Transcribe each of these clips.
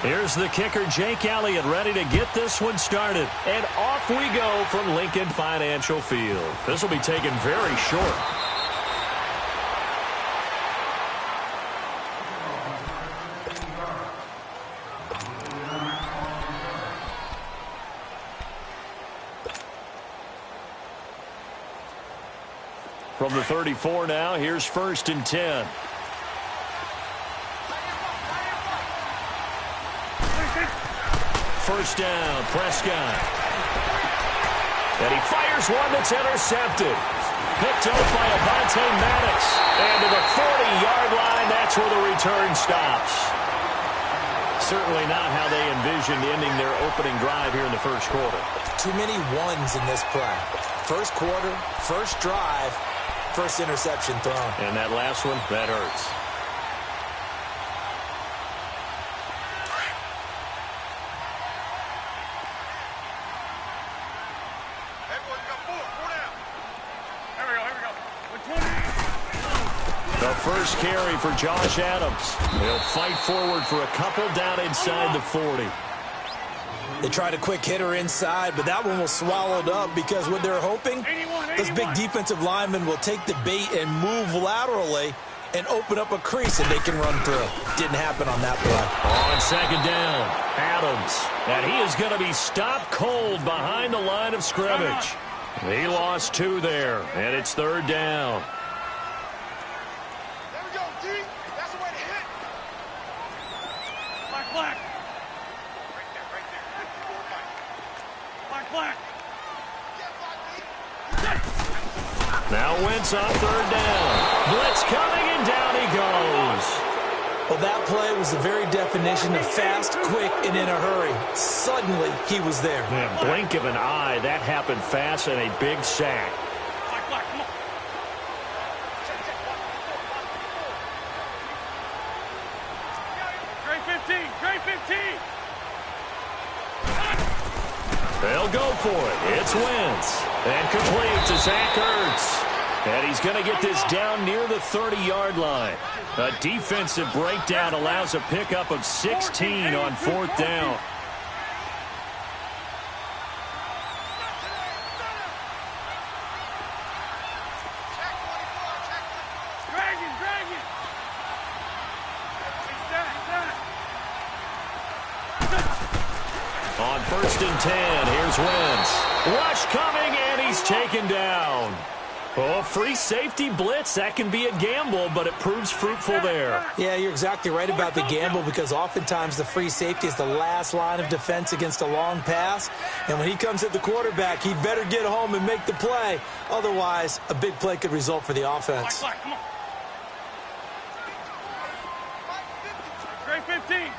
Here's the kicker, Jake Elliott, ready to get this one started. And off we go from Lincoln Financial Field. This will be taken very short. From the 34 now, here's 1st and 10. First down, Prescott. And he fires one that's intercepted. Picked up by Avonte Maddox. And to the 40-yard line, that's where the return stops. Certainly not how they envisioned ending their opening drive here in the first quarter. Too many ones in this play. First quarter, first drive, first interception thrown. And that last one, that hurts. The first carry for Josh Adams. He'll fight forward for a couple down inside the 40. They tried a quick hitter inside, but that one was swallowed up because what they're hoping, those big defensive linemen will take the bait and move laterally and open up a crease and they can run through. Didn't happen on that play. On second down, Adams. And he is going to be stopped cold behind the line of scrimmage. He lost 2 there, and it's 3rd down. There we go, D. That's the way to hit. Black. Right there. Black. Now Wentz on 3rd down. Blitz coming, and down he goes. Well, that play was the very definition of fast, quick, and in a hurry. Suddenly, he was there. Yeah, blink of an eye, that happened fast, and a big sack. Black, come on. Great 15. They'll go for it. It's Wentz. And complete to Zach Ertz. And he's going to get this down near the 30-yard line. A defensive breakdown allows a pickup of 16 on 4th down. Dragon. On 1st and 10, here's Wentz. Rush coming, and he's taken down. Oh, free safety blitz, that can be a gamble, but it proves fruitful there. Yeah, you're exactly right about the gamble because oftentimes the free safety is the last line of defense against a long pass. And when he comes at the quarterback, he'd better get home and make the play. Otherwise, a big play could result for the offense. Come on. Great 15.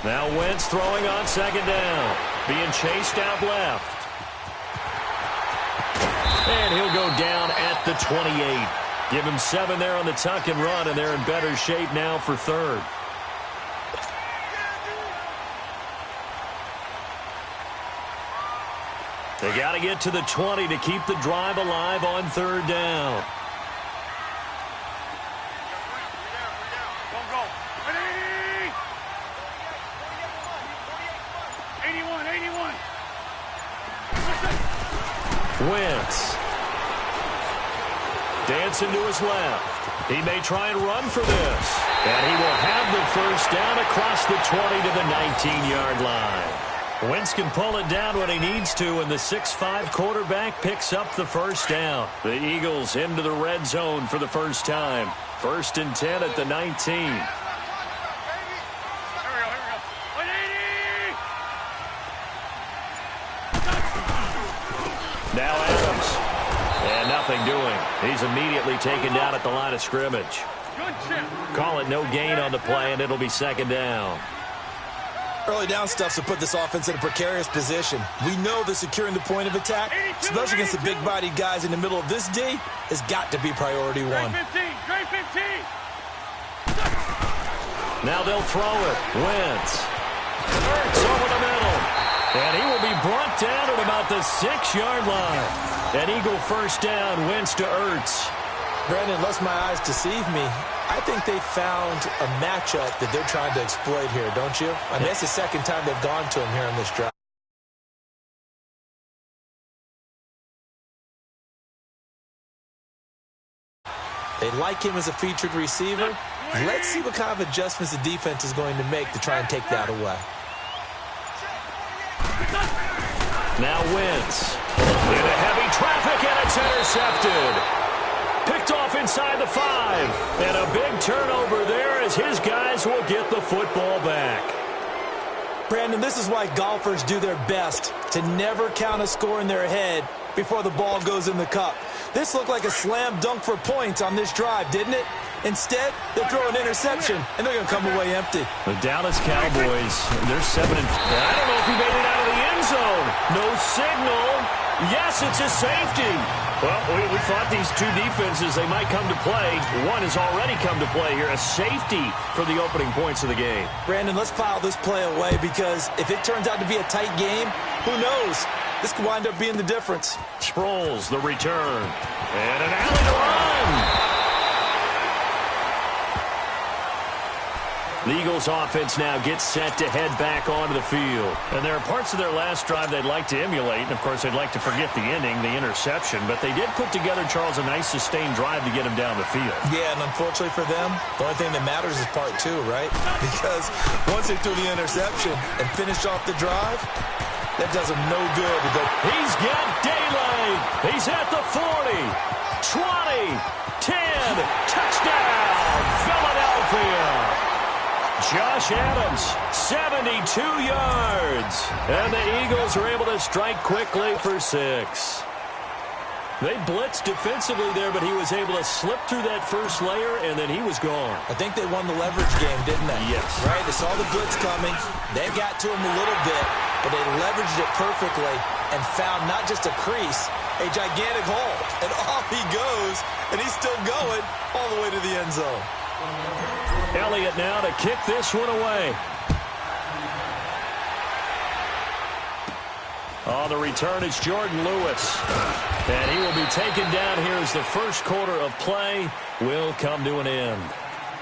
Now Wentz throwing on 2nd down. Being chased out left. And he'll go down at the 28. Give him 7 there on the tuck and run, and they're in better shape now for 3rd. They got to get to the 20 to keep the drive alive on 3rd down. Go. 81. Wentz. Dancing to his left. He may try and run for this. And he will have the first down across the 20 to the 19-yard line. Wentz can pull it down when he needs to, and the 6'5" quarterback picks up the first down. The Eagles into the red zone for the first time. 1st and 10 at the 19. Now Adams. And nothing doing. He's immediately taken down at the line of scrimmage. Call it no gain on the play, and it'll be 2nd down. Early down stuff to put this offense in a precarious position. We know that securing the point of attack, especially against the big-bodied guys in the middle of this D, has got to be priority 1. Great 15. Now they'll throw it. Wentz. Ertz over the middle. And he will be brought down at about the 6-yard line. An Eagle first down. Wentz to Ertz. Brandon, unless my eyes deceive me, I think they found a matchup that they're trying to exploit here, don't you? I mean, that's the second time they've gone to him here in this drive. They like him as a featured receiver. Let's see what kind of adjustments the defense is going to make to try and take that away. Now Wentz into heavy traffic, and it's intercepted. Picked off inside the 5. And a big turnover there as his guys will get the football back. Brandon, this is why golfers do their best to never count a score in their head before the ball goes in the cup. This looked like a slam dunk for points on this drive, didn't it? Instead, they throw an interception, and they're going to come away empty. The Dallas Cowboys, they're 7-4. I don't know if he made it out of the end zone. No signal. Yes, it's a safety. Well, we thought these two defenses, they might come to play. One has already come to play here, a safety for the opening points of the game. Brandon, let's file this play away because if it turns out to be a tight game, who knows? This could wind up being the difference. Sproles, the return. And an alley to run. The Eagles offense now gets set to head back onto the field. And there are parts of their last drive they'd like to emulate. And, of course, they'd like to forget the ending, the interception. But they did put together, Charles, a nice sustained drive to get him down the field. Yeah, and unfortunately for them, the only thing that matters is part 2, right? Because once they threw the interception and finished off the drive, that does them no good to go. He's got daylight. He's at the 40, 20, 10, touchdown, Philadelphia. Josh Adams, 72 yards. And the Eagles are able to strike quickly for 6. They blitzed defensively there, but he was able to slip through that first layer, and then he was gone. I think they won the leverage game, didn't they? Yes. Right? They saw the blitz coming. They got to him a little bit, but they leveraged it perfectly and found not just a crease, a gigantic hole. And off he goes, and he's still going all the way to the end zone. Elliott now to kick this one away. On the return, it's Jordan Lewis. And he will be taken down here as the first quarter of play will come to an end.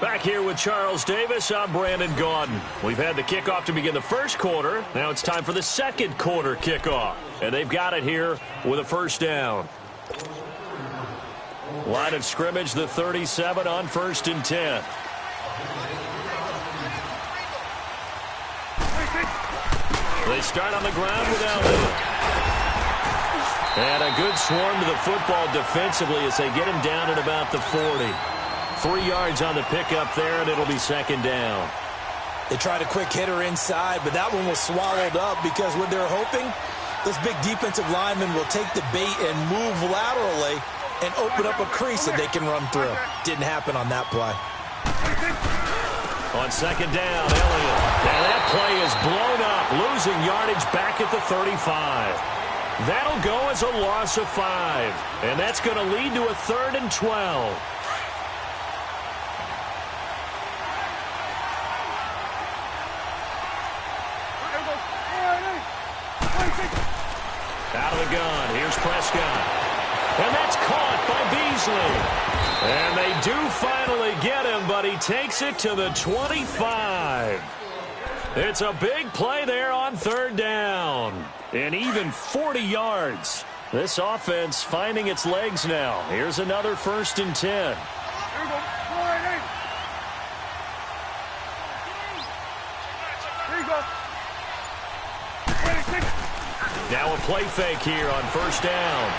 Back here with Charles Davis, I'm Brandon Gaudin. We've had the kickoff to begin the first quarter. Now it's time for the second quarter kickoff. And they've got it here with a first down. Line of scrimmage, the 37 on 1st and 10. They start on the ground with Elliott. And a good swarm to the football defensively as they get him down at about the 40. 3 yards on the pickup there, and it'll be second down. They tried a quick hitter inside, but that one was swallowed up because what they're hoping, those big defensive linemen will take the bait and move laterally and open up a crease that they can run through. Didn't happen on that play. On second down, Elliott. And that play is blown up, losing yardage back at the 35. That'll go as a loss of 5. And that's going to lead to a 3rd and 12. Out of the gun, here's Prescott. And that's caught by Beasley. And they do finally get him, but he takes it to the 25. It's a big play there on 3rd down. And even 40 yards. This offense finding its legs now. Here's another 1st and 10. Now a play fake here on 1st down.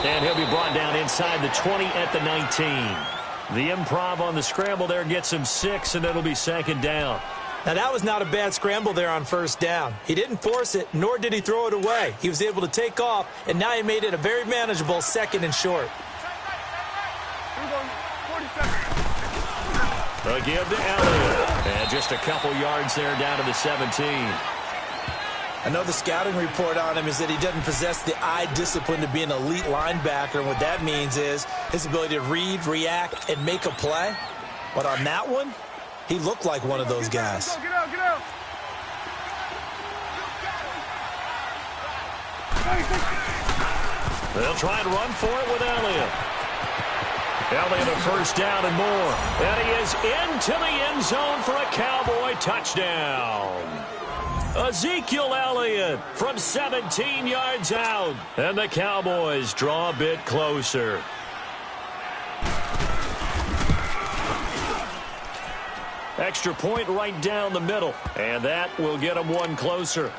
And he'll be brought down inside the 20 at the 19. The improv on the scramble there gets him 6, and it'll be 2nd down. Now, that was not a bad scramble there on 1st down. He didn't force it, nor did he throw it away. He was able to take off, and now he made it a very manageable 2nd and short. A give to Elliott. And just a couple yards there down to the 17. I know the scouting report on him is that he doesn't possess the eye discipline to be an elite linebacker. And what that means is his ability to read, react, and make a play. But on that one, he looked like one of those guys. Get out, get out. They'll try and run for it with Elliott. Elliott a first down and more. And he is into the end zone for a Cowboy touchdown. Ezekiel Elliott from 17 yards out. And the Cowboys draw a bit closer. Extra point right down the middle. And that will get them one closer.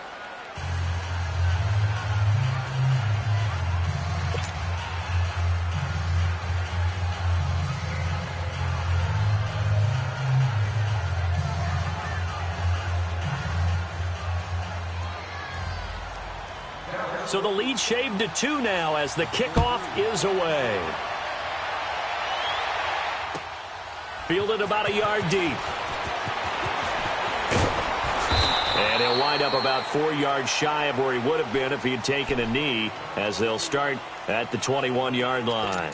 So the lead shaved to 2 now as the kickoff is away. Fielded about a yard deep. And he'll wind up about 4 yards shy of where he would have been if he had taken a knee, as they'll start at the 21-yard line.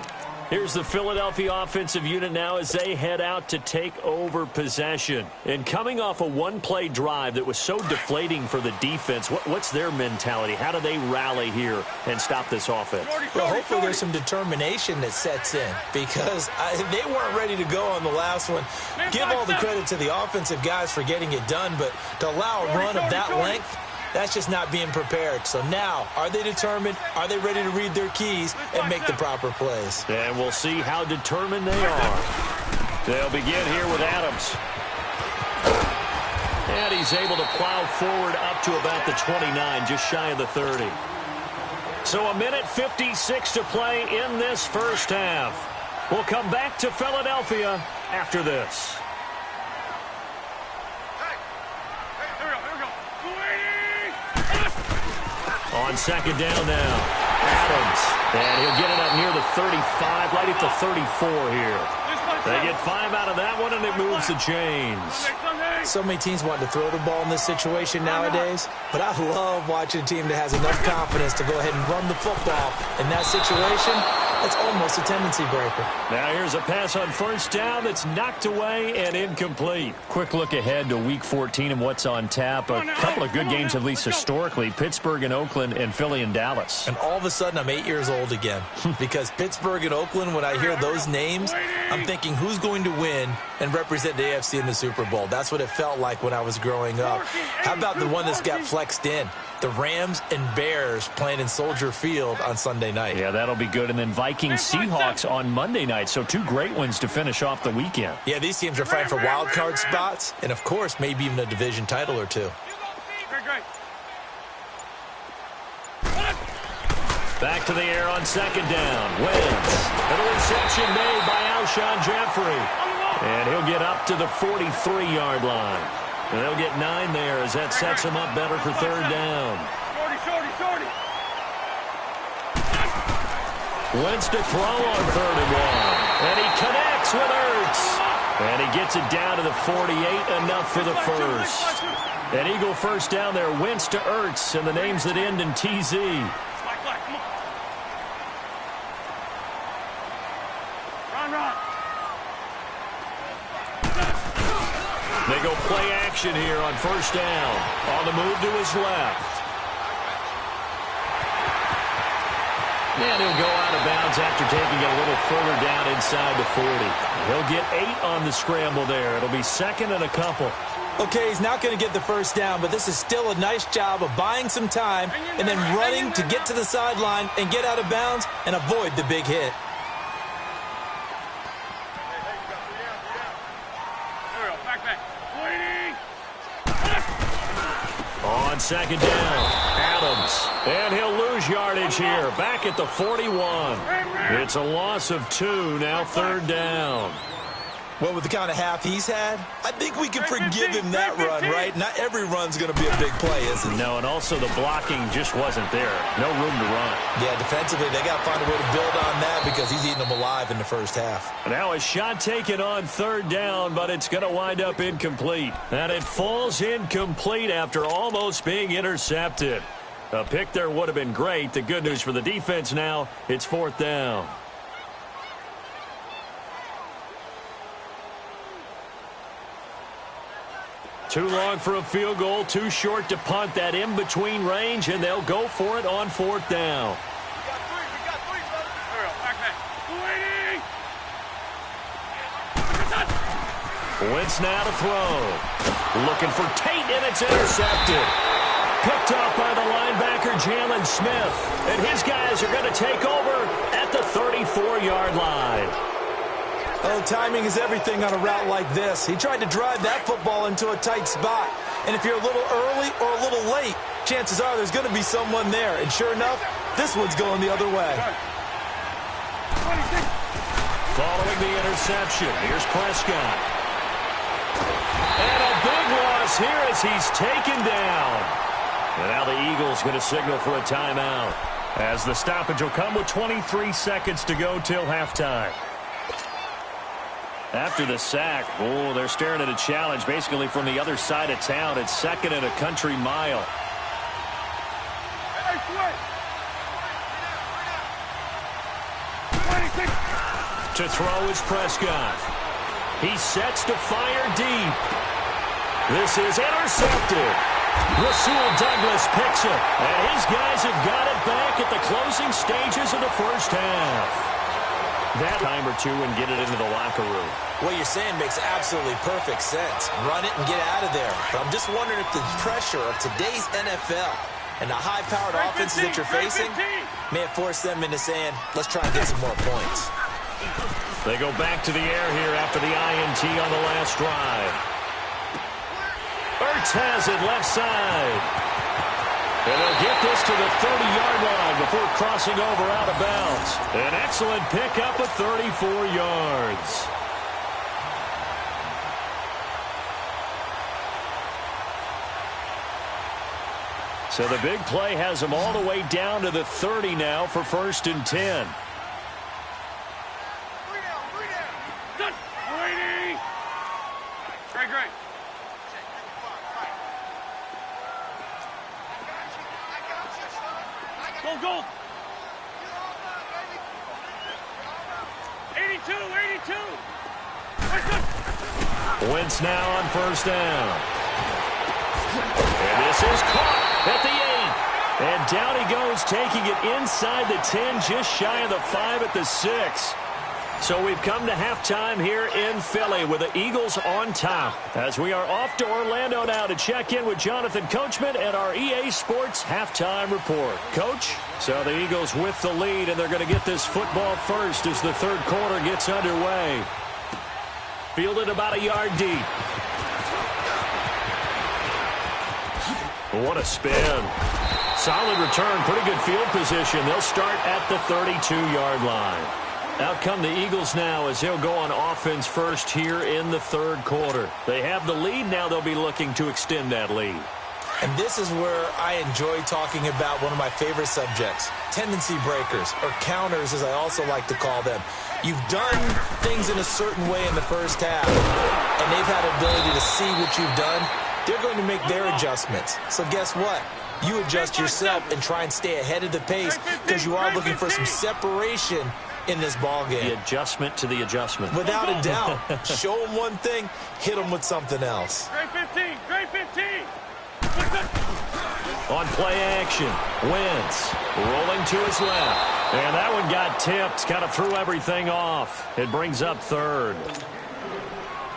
Here's the Philadelphia offensive unit now as they head out to take over possession. And coming off a one-play drive that was so deflating for the defense, what's their mentality? How do they rally here and stop this offense? Well, hopefully there's some determination that sets in, because they weren't ready to go on the last one. Give all the credit to the offensive guys for getting it done, but to allow a run of that length, that's just not being prepared. So now, are they determined? Are they ready to read their keys and make the proper plays? And we'll see how determined they are. They'll begin here with Adams. And he's able to plow forward up to about the 29, just shy of the 30. So a minute 56 to play in this first half. We'll come back to Philadelphia after this. On second down now, Adams. And he'll get it up near the 35, right at the 34 here. They get 5 out of that one, and it moves the chains. So many teams want to throw the ball in this situation nowadays, but I love watching a team that has enough confidence to go ahead and run the football. In that situation, that's almost a tendency breaker. Now here's a pass on first down that's knocked away and incomplete. Quick look ahead to Week 14 and what's on tap. A couple of good games, at least historically. Pittsburgh and Oakland and Philly and Dallas. And all of a sudden, I'm 8 years old again. Because Pittsburgh and Oakland, when I hear those names, I'm thinking, who's going to win and represent the AFC in the Super Bowl? That's what it felt like when I was growing up. How about the one that's got flexed in? The Rams and Bears playing in Soldier Field on Sunday night. Yeah, that'll be good. And then Vikings-Seahawks on Monday night. So 2 great ones to finish off the weekend. Yeah, these teams are fighting for wild card spots and, of course, maybe even a division title or 2. Back to the air on second down. Wentz. And a reception made by Alshon Jeffrey. And he'll get up to the 43-yard line. And they'll get 9 there as that sets them up better for third down. Shorty. Wentz to throw on 3rd and 1. And he connects with Ertz. And he gets it down to the 48, enough for the first. An Eagle first down there, Wentz to Ertz, and the names that end in TZ. Run. They go play action here on first down. On the move to his left. And he'll go out of bounds after taking it a little further down inside the 40. He'll get 8 on the scramble there. It'll be second and a couple. Okay, he's not going to get the first down, but this is still a nice job of buying some time and then running to get to the sideline and get out of bounds and avoid the big hit. On second down, Adams. And he'll lose yardage here, back at the 41. It's a loss of 2, now third down. Well, with the kind of half he's had, I think we can forgive him that run, right? Not every run's going to be a big play, is it? No, and also the blocking just wasn't there. No room to run. Yeah, defensively, they got to find a way to build on that because he's eating them alive in the first half. Now a shot taken on third down, but it's going to wind up incomplete. And it falls incomplete after almost being intercepted. A pick there would have been great. The good news for the defense now, it's 4th down. Too long for a field goal, too short to punt that in-between range, and they'll go for it on 4th down. Wentz now to throw. Looking for Tate, and it's intercepted. Picked off by the linebacker, Jalen Smith. And his guys are going to take over at the 34-yard line. Oh, timing is everything on a route like this. He tried to drive that football into a tight spot. And if you're a little early or a little late, chances are there's going to be someone there. And sure enough, this one's going the other way. Following the interception, here's Prescott. And a big loss here as he's taken down. And now the Eagles going to signal for a timeout, as the stoppage will come with 23 seconds to go till halftime. After the sack, they're staring at a challenge basically from the other side of town. It's second and a country mile. To throw is Prescott. He sets to fire deep. This is intercepted. Rasul Douglas picks it, and his guys have got it back at the closing stages of the first half. That time or two and get it into the locker room. What you're saying makes absolutely perfect sense. Run it and get out of there. But I'm just wondering if the pressure of today's NFL and the high-powered offenses that you're facing may have forced them into saying, let's try and get some more points. They go back to the air here after the INT on the last drive. Ertz has it left side. And they'll get this to the 30-yard line before crossing over out of bounds. An excellent pickup of 34 yards. So the big play has them all the way down to the 30 now for 1st and 10. Great. Go. 82. Wentz now on 1st down. And this is caught at the 8. And down he goes, taking it inside the 10, just shy of the 5 at the 6. So we've come to halftime here in Philly with the Eagles on top, as we are off to Orlando now to check in with Jonathan Coachman and our EA Sports halftime report. Coach, so the Eagles with the lead, and they're going to get this football first as the third quarter gets underway. Fielded about a yard deep. What a spin. Solid return, pretty good field position. They'll start at the 32-yard line. Out come the Eagles now as they'll go on offense first here in the third quarter. They have the lead. Now they'll be looking to extend that lead. And this is where I enjoy talking about one of my favorite subjects, tendency breakers, or counters as I also like to call them. You've done things in a certain way in the first half, and they've had ability to see what you've done. They're going to make their adjustments. So guess what? You adjust yourself and try and stay ahead of the pace because you are looking for some separation in this ball game. The adjustment to the adjustment. Without a doubt. Show them one thing, hit them with something else. Great 15. On play action, Wentz rolling to his left. And that one got tipped, kind of threw everything off. It brings up third.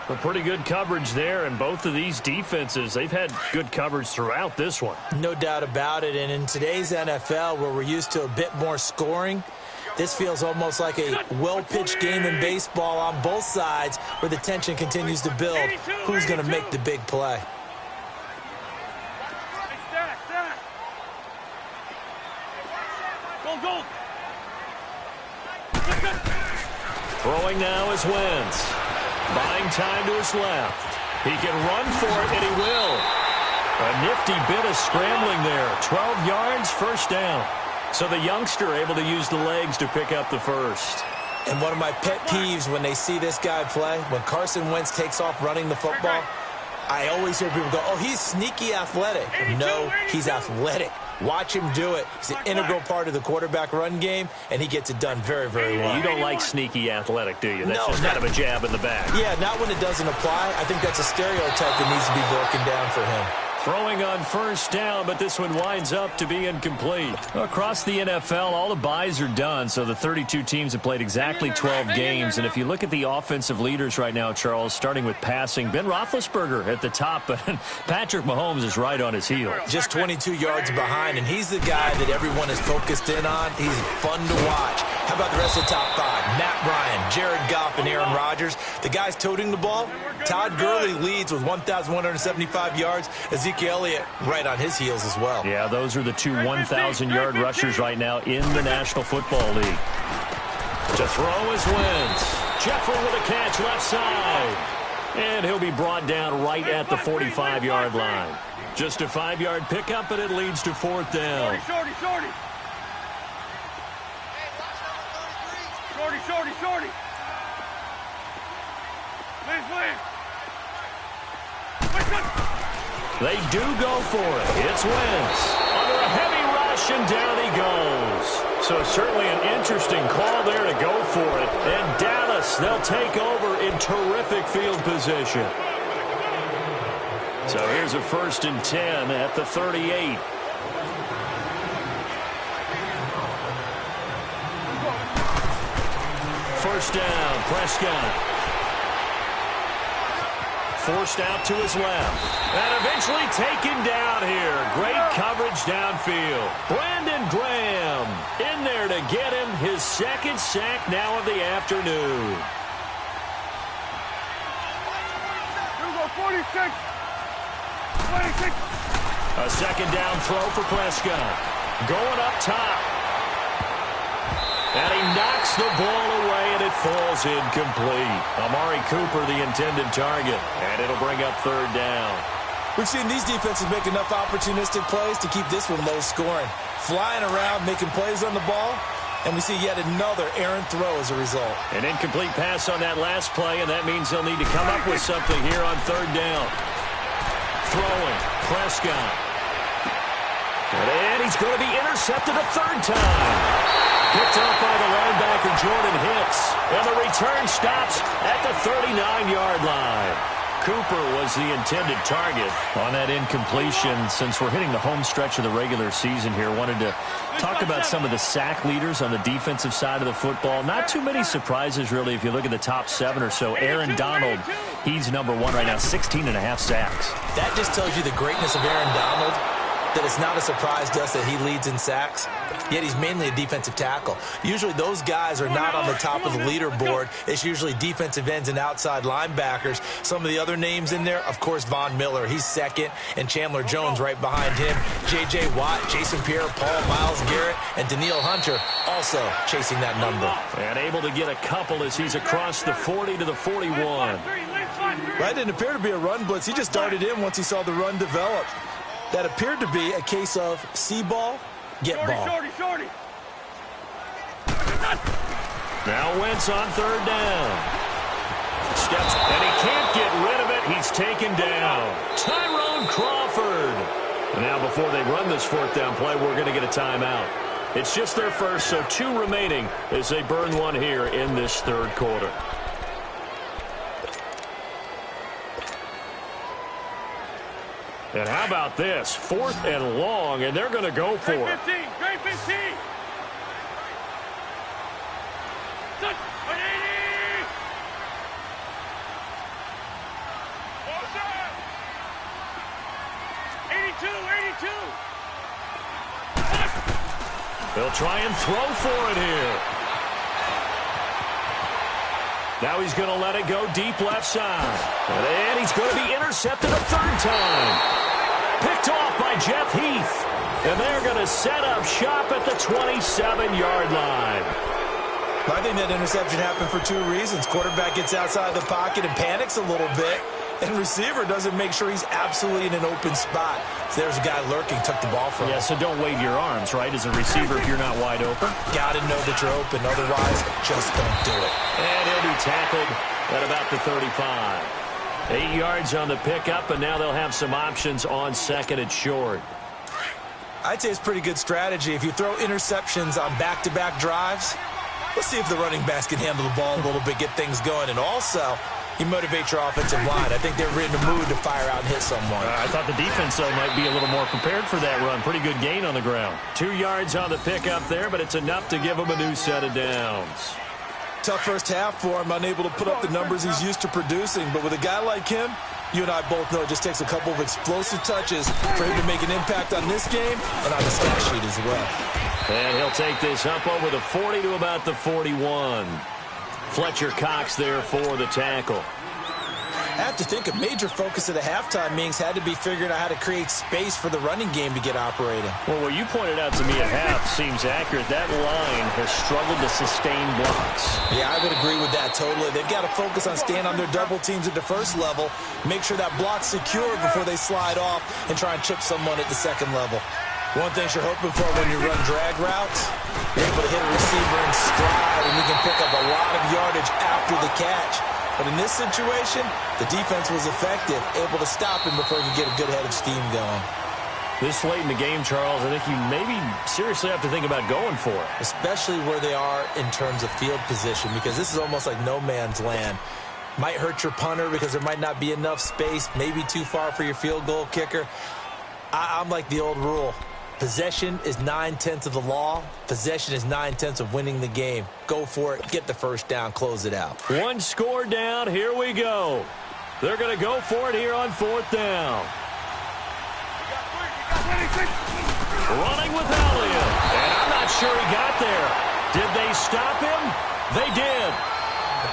A pretty good coverage there, and both of these defenses, they've had good coverage throughout this one. No doubt about it, and in today's NFL, where we're used to a bit more scoring, this feels almost like a well-pitched game in baseball on both sides where the tension continues to build. Who's going to make the big play? Go. Throwing now is Wentz. Buying time to his left. He can run for it, and he will. A nifty bit of scrambling there. 12 yards, 1st down. So the youngster able to use the legs to pick up the first. And one of my pet peeves when they see this guy play, when Carson Wentz takes off running the football, I always hear people go, oh, he's sneaky athletic. No, he's athletic. Watch him do it. He's an integral part of the quarterback run game, and he gets it done very, very well. You don't like sneaky athletic, do you? That's just kind of a jab in the back. Yeah, not when it doesn't apply. I think that's a stereotype that needs to be broken down for him. Throwing on first down, but this one winds up to be incomplete. Across the NFL, all the byes are done, so the 32 teams have played exactly 12 games. And if you look at the offensive leaders right now, Charles, starting with passing, Ben Roethlisberger at the top, but Patrick Mahomes is right on his heels. Just 22 yards behind, and he's the guy that everyone is focused in on. He's fun to watch. How about the rest of the top five? Matt Ryan, Jared Goff, and Aaron Rodgers. The guys toting the ball. Todd Gurley leads with 1,175 yards. Ezekiel Elliott right on his heels as well. Yeah, those are the two 1,000-yard rushers right now in the National Football League. To throw is Wentz. Jeffrey with a catch left side. And he'll be brought down right at the 45-yard line. Just a 5-yard pickup, and it leads to fourth down. Shorty. Liz. They do go for it. It's Wentz. Under a heavy rush, and down he goes. So certainly an interesting call there to go for it. And Dallas, they'll take over in terrific field position. So here's a 1st and 10 at the 38. First down, Prescott. Forced out to his left. And eventually taken down here. Great coverage downfield. Brandon Graham in there to get him his second sack now of the afternoon. 46. A second down throw for Prescott. Going up top. And he knocks the ball away, and it falls incomplete. Amari Cooper, the intended target. And it'll bring up third down. We've seen these defenses make enough opportunistic plays to keep this one low scoring. Flying around, making plays on the ball, and we see yet another errant throw as a result. An incomplete pass on that last play, and that means they'll need to come up with something here on third down. Throwing, Prescott. And he's going to be intercepted a third time. Picked up by the linebacker, Jordan Hicks. And the return stops at the 39-yard line. Cooper was the intended target on that incompletion. Since we're hitting the home stretch of the regular season here, wanted to talk about some of the sack leaders on the defensive side of the football. Not too many surprises, really, if you look at the top 7 or so. Aaron Donald, he's number 1 right now, 16.5 sacks. That just tells you the greatness of Aaron Donald, that it's not a surprise to us that he leads in sacks, yet he's mainly a defensive tackle. Usually those guys are not on the top of the leaderboard. It's usually defensive ends and outside linebackers. Some of the other names in there, of course, Von Miller, he's second, and Chandler Jones right behind him. J.J. Watt, Jason Pierre-Paul, Myles Garrett, and Daniil Hunter also chasing that number. And able to get a couple as he's across the 40 to the 41. That didn't appear to be a run blitz. He just darted in once he saw the run develop. That appeared to be a case of see ball, get ball. Shorty. Now Wentz on third down. Steps, and he can't get rid of it. He's taken down. Tyrone Crawford. Now before they run this fourth down play, we're going to get a timeout. It's just their first, so 2 remaining as they burn one here in this third quarter. And how about this? 4th and long, and they're going to go for it. Great 15. 82. They'll try and throw for it here. Now he's going to let it go deep left side. And he's going to be intercepted a third time. Picked off by Jeff Heath. And they're going to set up shop at the 27-yard line. I think that interception happened for 2 reasons. Quarterback gets outside the pocket and panics a little bit. And receiver doesn't make sure he's absolutely in an open spot. So there's a guy lurking, took the ball from him. Yeah, so don't wave your arms, right, as a receiver if you're not wide open. Got to know that you're open. Otherwise, just don't do it. And he'll be tackled at about the 35. 8 yards on the pickup, and now they'll have some options on second and short. I'd say it's pretty good strategy. If you throw interceptions on back-to-back drives, let's see if the running backs can handle the ball a little bit, get things going. And also, You motivate your offensive line. I think they're in the mood to fire out and hit someone. I thought the defense, though, might be a little more prepared for that run. Pretty good gain on the ground. 2 yards on the pickup there, but it's enough to give him a new set of downs. Tough first half for him, unable to put up the numbers he's used to producing. But with a guy like him, you and I both know it just takes a couple of explosive touches for him to make an impact on this game and on the stat sheet as well. And he'll take this up over the 40 to about the 41. Fletcher Cox there for the tackle. I have to think a major focus of the halftime meetings had to be figuring out how to create space for the running game to get operating. Well, what you pointed out to me at half seems accurate. That line has struggled to sustain blocks. Yeah, I would agree with that totally. They've got to focus on staying on their double teams at the first level, make sure that block's secure before they slide off and try and chip someone at the second level. One thing you're hoping for when you run drag routes, you're able to hit a receiver in stride and you can pick up a lot of yardage after the catch. But in this situation, the defense was effective, able to stop him before he could get a good head of steam going. This late in the game, Charles, I think you maybe seriously have to think about going for it. Especially where they are in terms of field position, because this is almost like no man's land. Might hurt your punter because there might not be enough space, maybe too far for your field goal kicker. I'm like the old rule. Possession is 9/10 of the law. Possession is 9/10 of winning the game. Go for it. Get the first down. Close it out. One score down. Here we go. They're going to go for it here on 4th down. Running with Elliott. And I'm not sure he got there. Did they stop him? They did.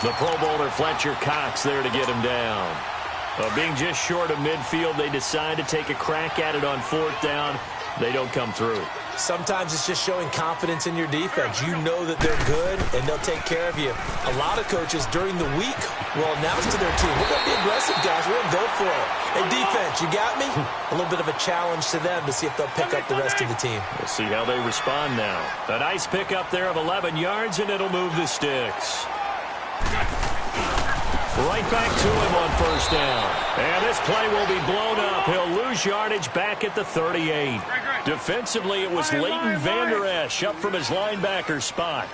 The Pro Bowler Fletcher Cox there to get him down. Being just short of midfield, they decide to take a crack at it on 4th down. They don't come through. Sometimes it's just showing confidence in your defense. You know that they're good, and they'll take care of you. A lot of coaches during the week will announce to their team, we're going to be aggressive, guys. We're going to go for it. Hey, defense, you got me? A little bit of a challenge to them to see if they'll pick up the rest of the team. We'll see how they respond now. A nice pickup there of 11 yards, and it'll move the sticks. Right back to him on 1st down. And this play will be blown up. He'll lose yardage back at the 38. Defensively, it was Leighton Vander Esch up from his linebacker spot.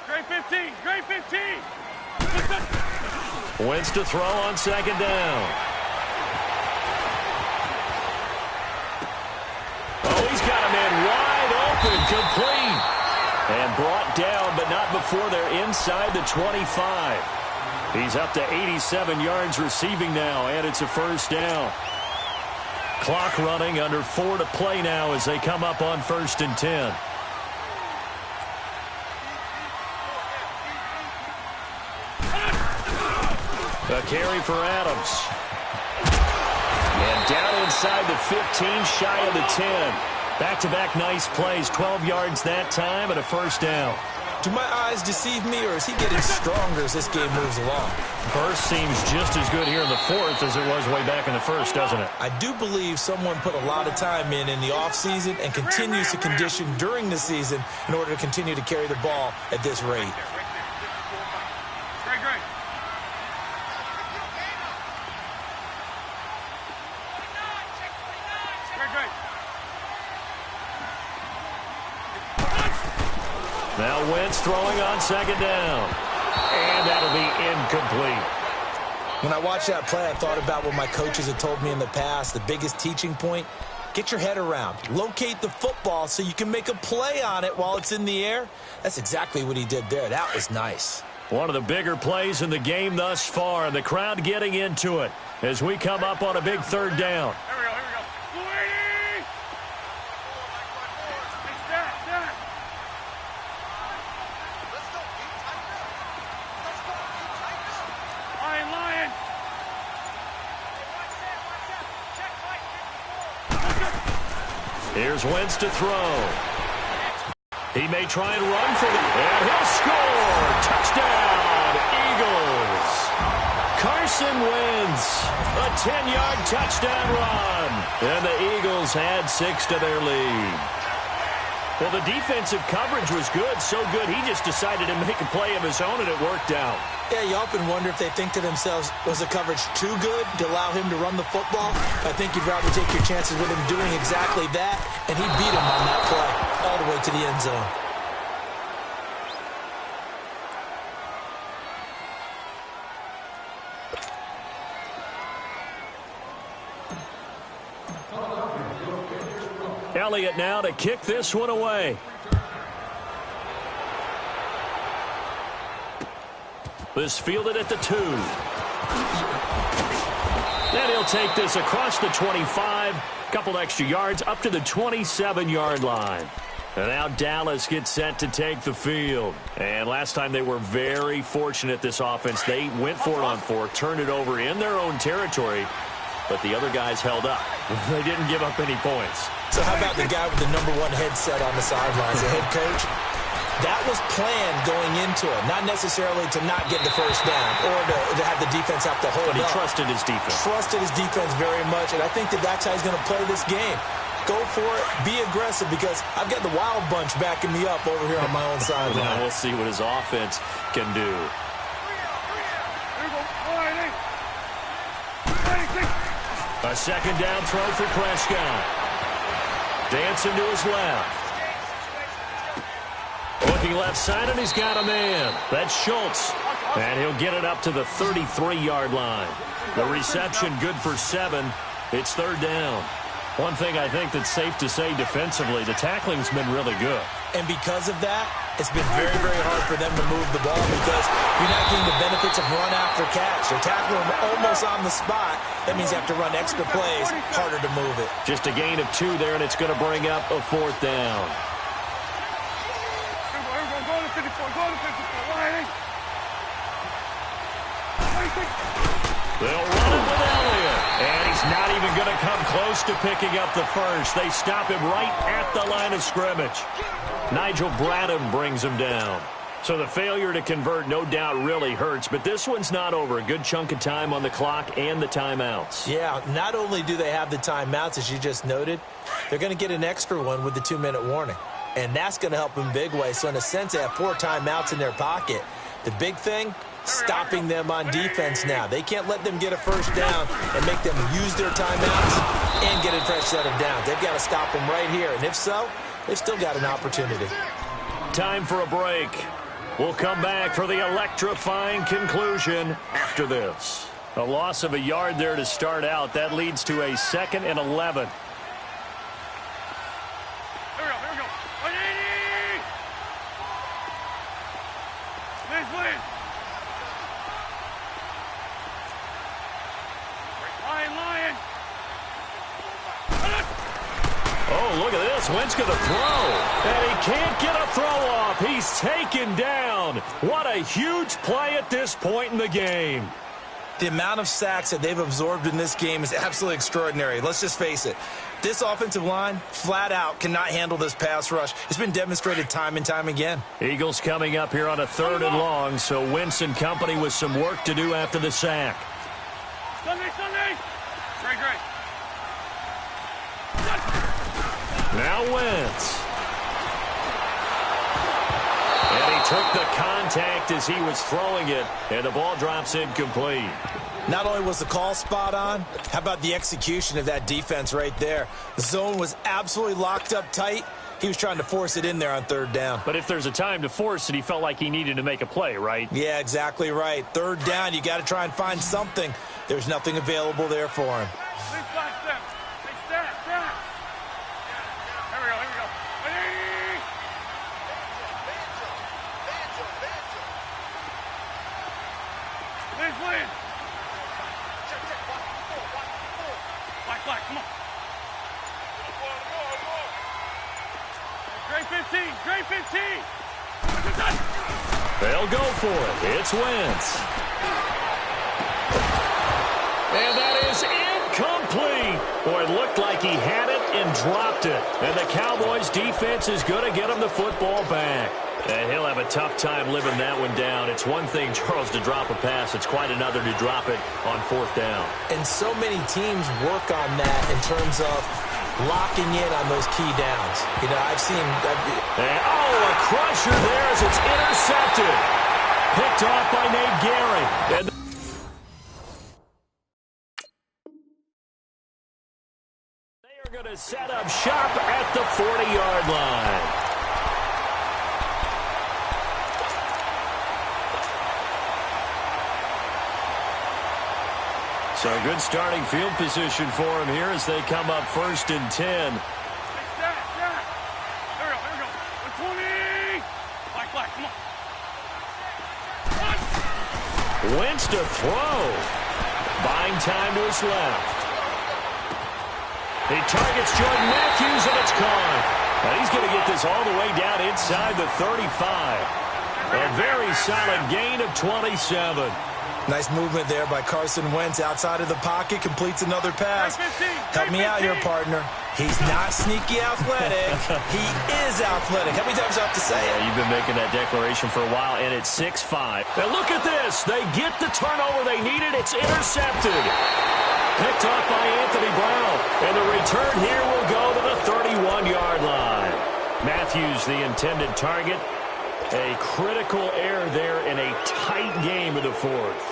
Great 15, great 15. Wentz to throw on 2nd down. Oh, he's got a man wide open, complete. And brought down, but not before they're inside the 25. He's up to 87 yards receiving now, and it's a 1st down. Clock running, under 4 to play now as they come up on 1st and 10. A carry for Adams. And down inside the 15, shy of the 10. Back-to-back nice plays, 12 yards that time, and a 1st down. Do my eyes deceive me, or is he getting stronger as this game moves along? Burst seems just as good here in the 4th as it was way back in the 1st, doesn't it? I do believe someone put a lot of time in the offseason and continues to condition during the season in order to continue to carry the ball at this rate. Great. Now Wentz throwing on 2nd down. And that'll be incomplete. When I watched that play, I thought about what my coaches had told me in the past. The biggest teaching point, get your head around. Locate the football so you can make a play on it while it's in the air. That's exactly what he did there. That was nice. One of the bigger plays in the game thus far, and the crowd getting into it as we come up on a big 3rd down. Here we go. Twitty! Down. Lion. Here's Wentz to throw. He may try and run for them. And he'll score. Touchdown, Eagles. Carson Wentz. A 10-yard touchdown run. And the Eagles add 6 to their lead. Well, the defensive coverage was good. So good, he just decided to make a play of his own, and it worked out. Yeah, you often wonder if they think to themselves, was the coverage too good to allow him to run the football? I think you'd rather take your chances with him doing exactly that, and he beat him on that play all the way to the end zone. Elliott now to kick this one away. This fielded at the 2. And he'll take this across the 25. Couple extra yards up to the 27-yard line. And now Dallas gets set to take the field. And last time they were very fortunate, this offense. They went for it on 4, turned it over in their own territory, but the other guys held up. They didn't give up any points. So how about the guy with the #1 headset on the sidelines, the head coach? That was planned going into it, not necessarily to not get the first down or to have the defense have to hold up. But he trusted his defense. Trusted his defense very much, and I think that's how he's going to play this game. Go for it, be aggressive, because I've got the wild bunch backing me up over here on my own sideline. Now we'll see what his offense can do. A second down throw for Prescott. Dancing to his left. Looking left side, and he's got a man. That's Schultz. And he'll get it up to the 33-yard line. The reception good for 7. It's third down. One thing I think that's safe to say defensively, the tackling's been really good. And because of that, it's been very, very hard for them to move the ball because you're not getting the benefits of run after catch. They're tackling them almost on the spot. That means you have to run extra plays, harder to move it. Just a gain of 2 there, and it's going to bring up a 4th down. They'll run it with Elliott, and he's not even going to come close to picking up the first. They stop him right at the line of scrimmage. Nigel Bradham brings him down. So the failure to convert no doubt really hurts, but this one's not over. A good chunk of time on the clock and the timeouts. Yeah, not only do they have the timeouts, as you just noted, they're going to get an extra one with the 2-minute warning. And that's going to help them big way. So in a sense, they have 4 timeouts in their pocket. The big thing, stopping them on defense now. They can't let them get a first down and make them use their timeouts and get a fresh set of downs. They've got to stop them right here. And if so, they've still got an opportunity. Time for a break. We'll come back for the electrifying conclusion after this. A loss of a yard there to start out. That leads to a 2nd and 11. Oh, look at this. Wentz going to throw. And he can't get a throw off. He's taken down. What a huge play at this point in the game. The amount of sacks that they've absorbed in this game is absolutely extraordinary. Let's just face it. This offensive line, flat out, cannot handle this pass rush. It's been demonstrated time and time again. Eagles coming up here on a 3rd and long, so Wentz and company with some work to do after the sack. Sunday! Great. Now Wentz. And he took the contact as he was throwing it, and the ball drops incomplete. Not only was the call spot on, how about the execution of that defense right there? The zone was absolutely locked up tight. He was trying to force it in there on 3rd down. But if there's a time to force it, he felt like he needed to make a play, right? Yeah, exactly right. 3rd down, you got to try and find something. There's nothing available there for him. Black, come on. Great 15. They'll go for it. It's Wentz. And that is incomplete. Boy, it looked like he had it and dropped it. And the Cowboys' defense is going to get him the football back. And he'll have a tough time living that one down. It's one thing, Charles, to drop a pass. It's quite another to drop it on 4th down. And so many teams work on that in terms of locking in on those key downs. You know, I've seen... a crusher there as it's intercepted. Picked off by Nate Gehring. And they are going to set up shop at the 40-yard line. So good starting field position for him here as they come up 1st and 10. Wentz to throw. Buying time to his left. He targets Jordan Matthews, and it's caught. And he's going to get this all the way down inside the 35. A very solid gain of 27. Nice movement there by Carson Wentz outside of the pocket, completes another pass. Help me out here, partner. He's not sneaky athletic. He is athletic. How many times do I have to say it? Yeah, you've been making that declaration for a while, and it's 6-5. Now look at this. They get the turnover they needed. It's intercepted. Picked off by Anthony Brown. And the return here will go to the 31-yard line. Matthews, the intended target. A critical error there in a tight game in the fourth.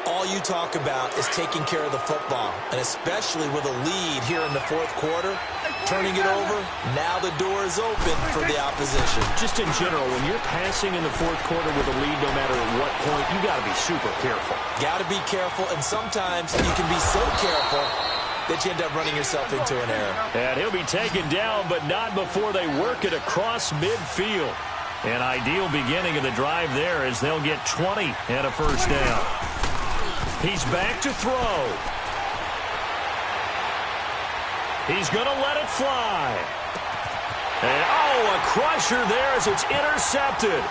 All you talk about is taking care of the football, and especially with a lead here in the fourth quarter, turning it over, now the door is open for the opposition. Just in general, when you're passing in the fourth quarter with a lead, no matter at what point, you got to be super careful. Got to be careful, and sometimes you can be so careful that you end up running yourself into an error. And he'll be taken down, but not before they work it across midfield. An ideal beginning of the drive there as they'll get 20 and a first down. He's back to throw. He's going to let it fly. And, a crusher there as it's intercepted.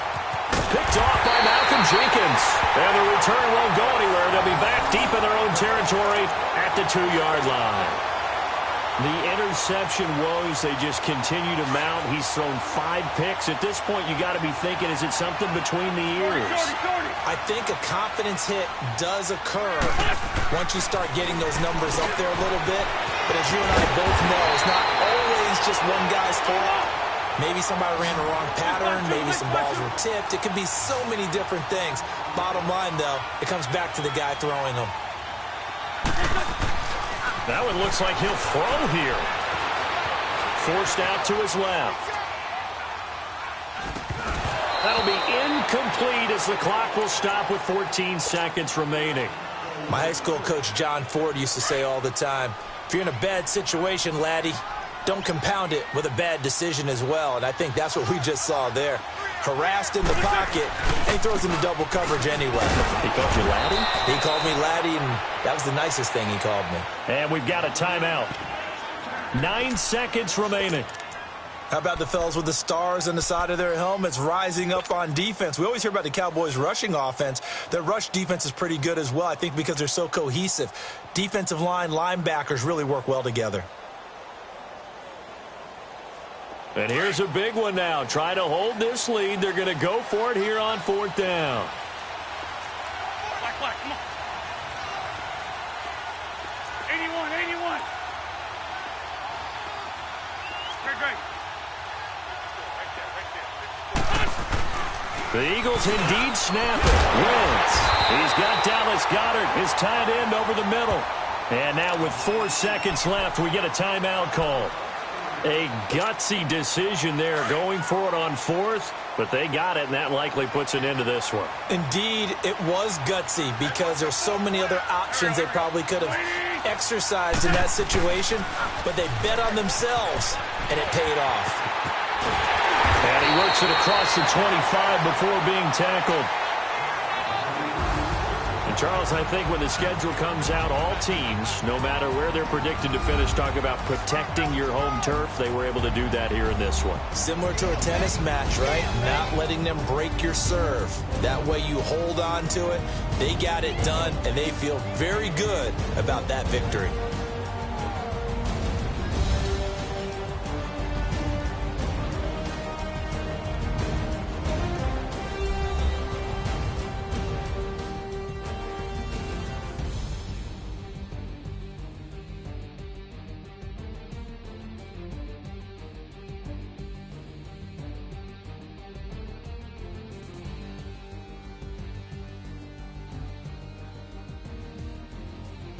Picked off by Malcolm Jenkins. And the return won't go anywhere. They'll be back deep in their own territory at the 2-yard line. The interception woes, they just continue to mount. He's thrown 5 picks. At this point, you got to be thinking, is it something between the ears? I think a confidence hit does occur once you start getting those numbers up there a little bit. But as you and I both know, it's not always just one guy's fault. Maybe somebody ran the wrong pattern. Maybe some balls were tipped. It could be so many different things. Bottom line, though, it comes back to the guy throwing them. That one looks like he'll throw here. Forced out to his left. That'll be incomplete as the clock will stop with 14 seconds remaining. My high school coach, John Ford, used to say all the time, if you're in a bad situation, laddie, don't compound it with a bad decision as well. And I think that's what we just saw there. Harassed in the pocket, and he throws into double coverage anyway. He called you laddie? He called me laddie, and that was the nicest thing he called me. And we've got a timeout. 9 seconds remaining. How about the fellas with the stars on the side of their helmets rising up on defense? We always hear about the Cowboys' rushing offense. Their rush defense is pretty good as well, I think, because they're so cohesive. Defensive line, linebackers really work well together. And here's a big one now. Try to hold this lead. They're going to go for it here on 4th down. Black, come on. 81. Great. The Eagles indeed snap it. Wentz. He's got Dallas Goedert, his tight end, over the middle. And now with 4 seconds left, we get a timeout call. A gutsy decision there, going for it on 4th, but they got it, and that likely puts an end to this one. Indeed, it was gutsy because there's so many other options they probably could have exercised in that situation, but they bet on themselves, and it paid off. And he works it across the 25 before being tackled. And Charles, I think when the schedule comes out, all teams, no matter where they're predicted to finish, talk about protecting your home turf. They were able to do that here in this one. Similar to a tennis match, right? Not letting them break your serve. That way you hold on to it. They got it done, and they feel very good about that victory.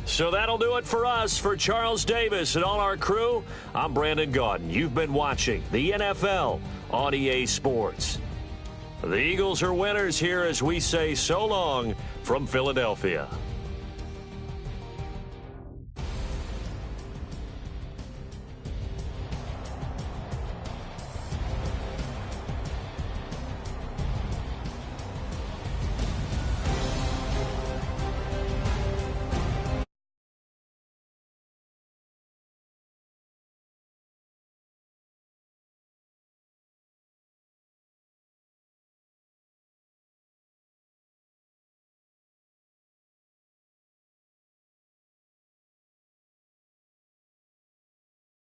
So that'll do it for us. For Charles Davis and all our crew, I'm Brandon Gaudin. You've been watching the NFL on EA Sports. The Eagles are winners here as we say so long from Philadelphia.